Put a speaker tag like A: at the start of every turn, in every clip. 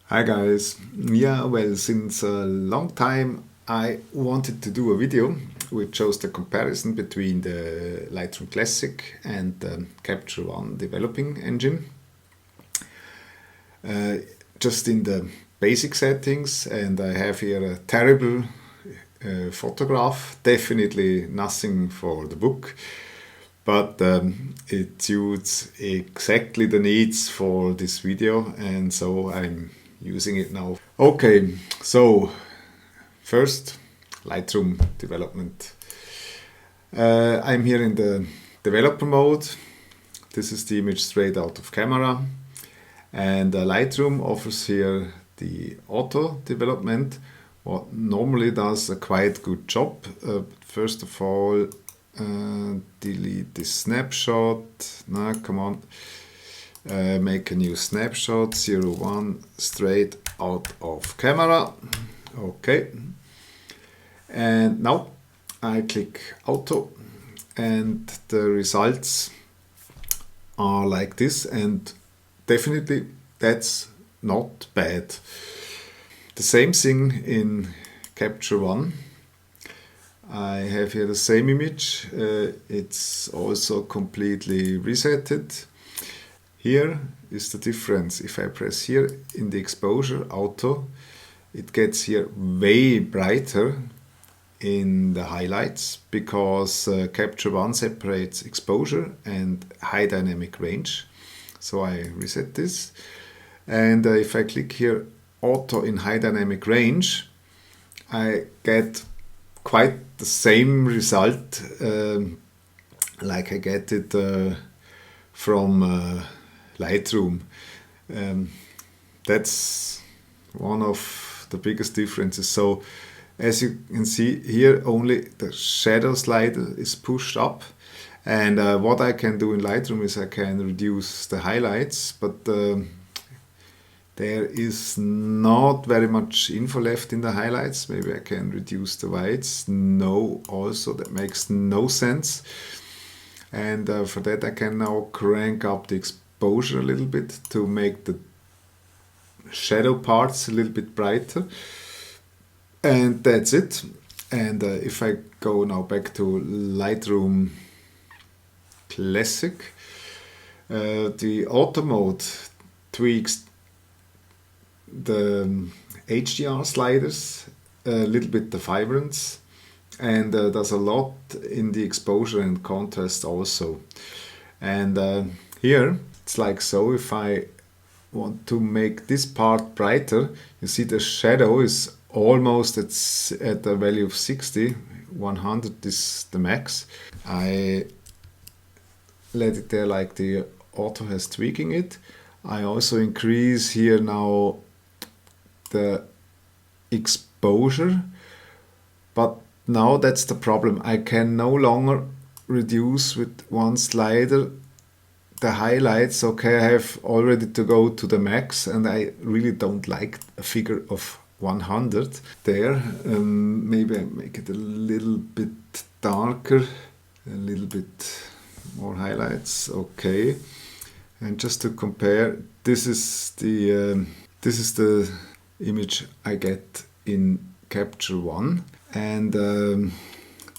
A: Hi guys. Yeah, well, since a long time I wanted to do a video which shows the comparison between the Lightroom Classic and the Capture One developing engine. Just in the basic settings, and I have here a terrible photograph, definitely nothing for the book, but it suits exactly the needs for this video, and so I'm using it now. Okay, so first, Lightroom development. I'm here in the developer mode. This is the image straight out of camera, and Lightroom offers here the auto development, what normally does a quite good job. First of all, delete this snapshot. No, come on. Make a new snapshot, 01, straight out of camera. Okay. And now I click auto, and the results are like this, and definitely that's not bad. The same thing in Capture One. I have here the same image. It's also completely resetted. Here is the difference. If I press here in the exposure auto, it gets here way brighter in the highlights, because Capture One separates exposure and high dynamic range. So I reset this, and if I click here auto in high dynamic range, I get quite the same result like I get it from Lightroom. That's one of the biggest differences. So as you can see here, only the shadow slider is pushed up, and what I can do in Lightroom is I can reduce the highlights, but there is not very much info left in the highlights. Maybe I can reduce the whites. No, also that makes no sense. And for that I can now crank up the exposure a little bit to make the shadow parts a little bit brighter. And that's it. And if I go now back to Lightroom Classic, the auto mode tweaks the HDR sliders, a little bit the vibrance, and does a lot in the exposure and contrast also. And here it's like so. If I want to make this part brighter, you see the shadow is almost at the value of 60. 100 is the max. I let it there like the auto has tweaking it. I also increase here now the exposure, but now that's the problem. I can no longer reduce with one slider the highlights. Okay, I have already to go to the max, and I really don't like a figure of 100 there. Maybe I make it a little bit darker, a little bit more highlights. Okay, and just to compare, this is the image I get in Capture One, and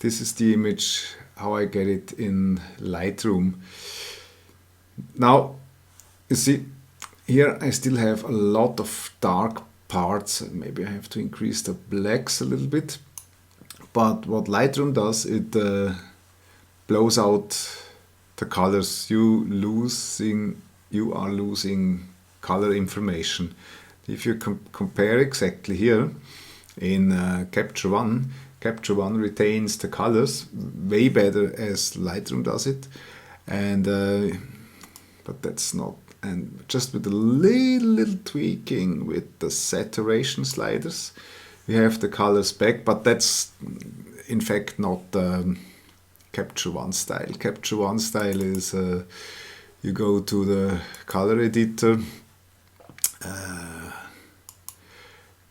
A: this is the image how I get it in Lightroom. Now you see here I still have a lot of dark parts. Maybe I have to increase the blacks a little bit, but what Lightroom does, it blows out the colors. You are losing color information. If you compare exactly here in Capture One retains the colors way better as Lightroom does it, and but that's not. And just with a little tweaking with the saturation sliders, we have the colors back. But that's in fact not Capture One style. Capture One style is you go to the color editor,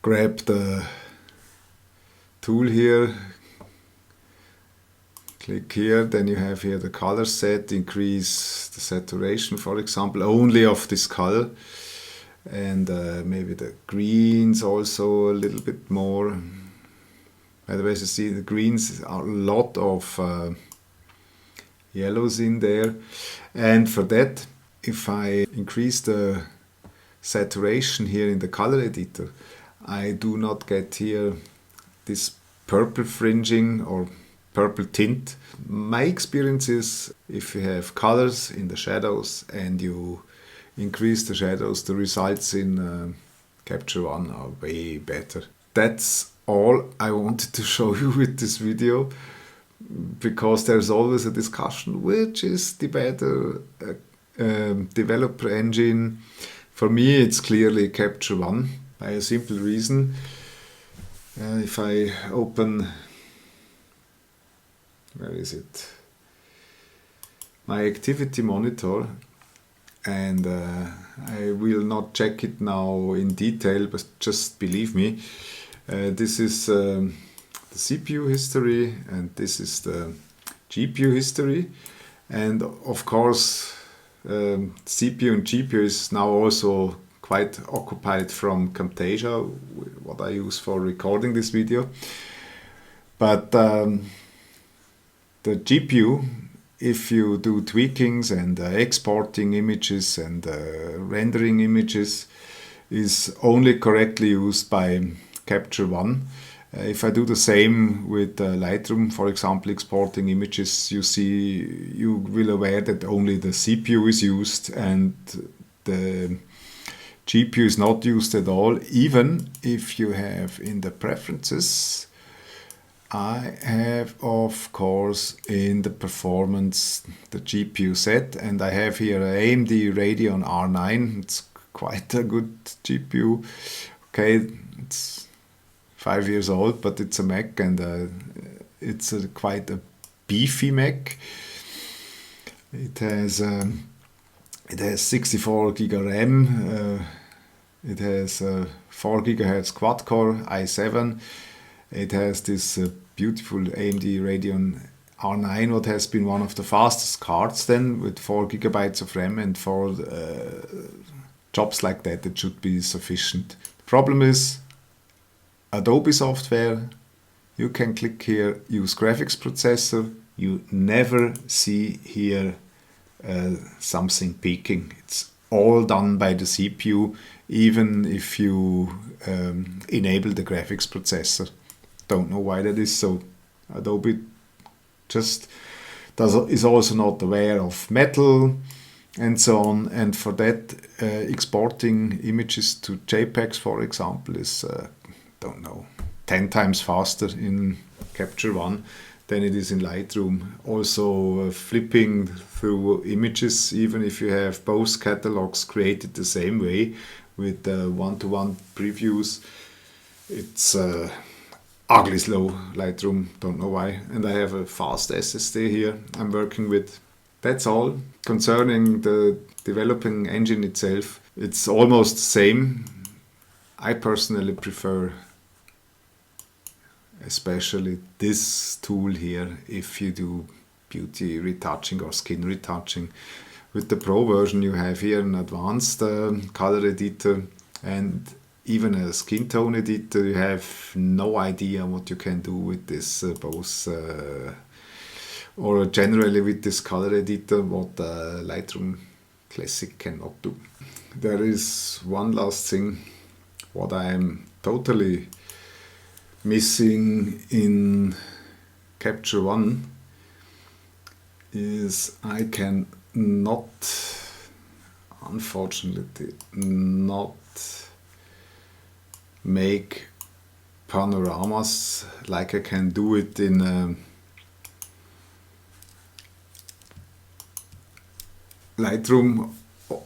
A: grab the tool here, click here, then you have here the color set, increase the saturation, for example, only of this color, and maybe the greens also a little bit more. Otherwise, you see the greens are a lot of yellows in there, and for that, if I increase the saturation here in the color editor, I do not get here this purple fringing or purple tint. My experience is if you have colors in the shadows and you increase the shadows, the results in Capture One are way better. That's all I wanted to show you with this video, because there's always a discussion which is the better developer engine. For me, it's clearly Capture One, by a simple reason. If I open, where is it? My activity monitor, and I will not check it now in detail, but just believe me. This is the CPU history, and this is the GPU history, and of course CPU and GPU is now also quite occupied from Camtasia, what I use for recording this video. But the GPU, if you do tweakings and exporting images and rendering images, is only correctly used by Capture One. If I do the same with Lightroom, for example, exporting images, you will aware that only the CPU is used and the GPU is not used at all. Even if you have in the preferences, I have of course in the performance the GPU set, and I have here AMD Radeon R9. It's quite a good GPU. Okay, it's 5 years old, but it's a Mac, and it's quite a beefy Mac. It has 64 GB RAM. It has 4 GHz quad-core i7. It has this beautiful AMD Radeon R9, what has been one of the fastest cards then, with 4 GB of RAM, and for jobs like that, it should be sufficient. The problem is Adobe software. You can click here, use graphics processor. You never see here something peaking. It's all done by the CPU, even if you enable the graphics processor. Don't know why that is so. Adobe just is also not aware of metal and so on, and for that exporting images to JPEGs, for example, is don't know, 10 times faster in Capture One than it is in Lightroom. Also flipping through images, even if you have both catalogs created the same way with one-to-one previews, it's ugly slow, Lightroom, don't know why. And I have a fast SSD here I'm working with. That's all. Concerning the developing engine itself, it's almost the same. I personally prefer especially this tool here if you do beauty retouching or skin retouching. With the Pro version you have here an advanced color editor and even a skin tone editor. You have no idea what you can do with this or generally with this color editor, what Lightroom Classic cannot do. There is one last thing what I am totally missing in Capture One is I can not, unfortunately, not make panoramas like I can do it in Lightroom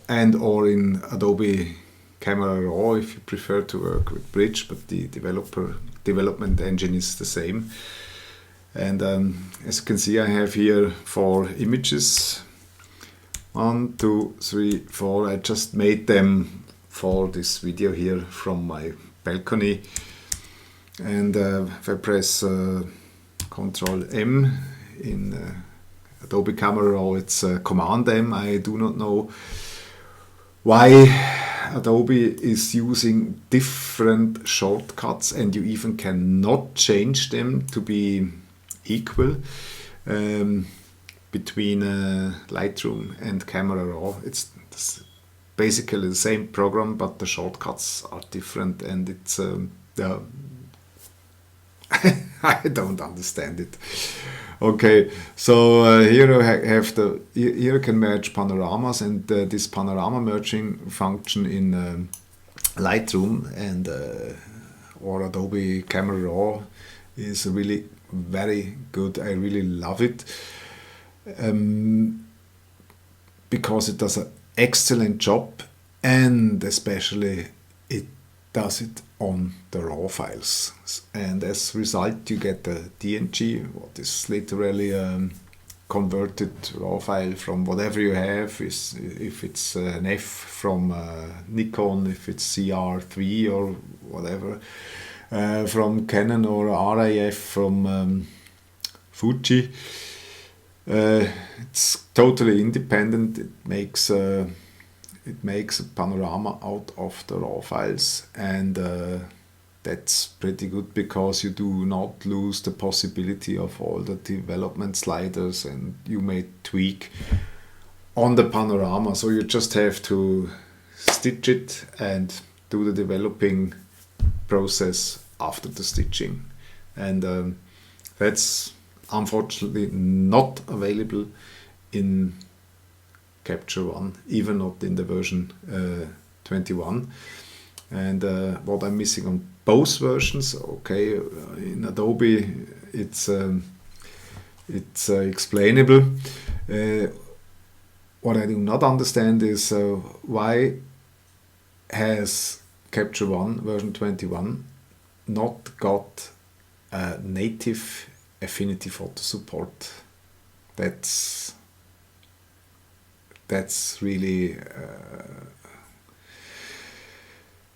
A: and or in Adobe Camera Raw if you prefer to work with Bridge, but the development engine is the same. And as you can see, I have here 4 images. 1, 2, 3, 4. I just made them for this video here from my balcony. And if I press Ctrl M in Adobe Camera Raw, it's Command M. I do not know why Adobe is using different shortcuts, and you even cannot change them to be equal between Lightroom and Camera Raw. It's basically the same program, but the shortcuts are different, and it's I don't understand it. Okay, so here I have here I can merge panoramas, and this panorama merging function in Lightroom and or Adobe Camera Raw is really very good. I really love it because it does an excellent job, and especially it does it on the RAW files, and as a result you get a DNG, what is literally converted RAW file from whatever you have, if it's an F from Nikon, if it's CR3 or whatever, from Canon, or RIF from Fuji. It's totally independent. It makes a panorama out of the RAW files, and that's pretty good because you do not lose the possibility of all the development sliders, and you may tweak on the panorama. So you just have to stitch it and do the developing process after the stitching, and that's unfortunately not available in Capture One, even not in the version 21. And what I'm missing on both versions, okay, in Adobe it's explainable. What I do not understand is why has Capture One version 21 not got a native Affinity photo support. That's really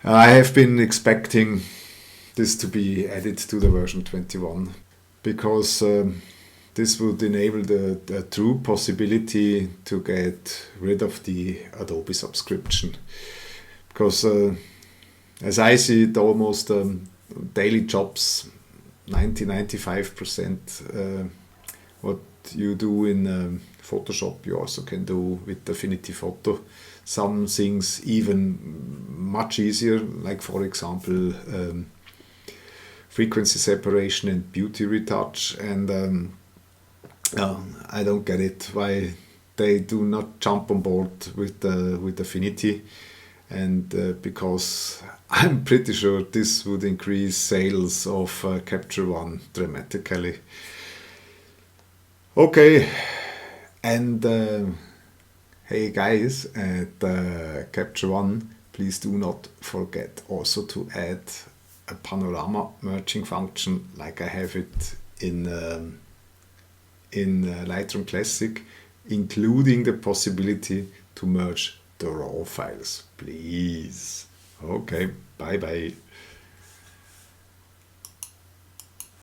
A: I have been expecting this to be added to the version 21, because this would enable the true possibility to get rid of the Adobe subscription, because as I see it, almost daily jobs, 90-95% what you do in Photoshop you also can do with Affinity Photo. Some things even much easier, like for example frequency separation and beauty retouch, and I don't get it why they do not jump on board with Affinity, and because I'm pretty sure this would increase sales of Capture One dramatically. Okay, and hey guys at Capture One, please do not forget also to add a panorama merging function like I have it in Lightroom Classic, including the possibility to merge the RAW files, please. Okay, bye bye.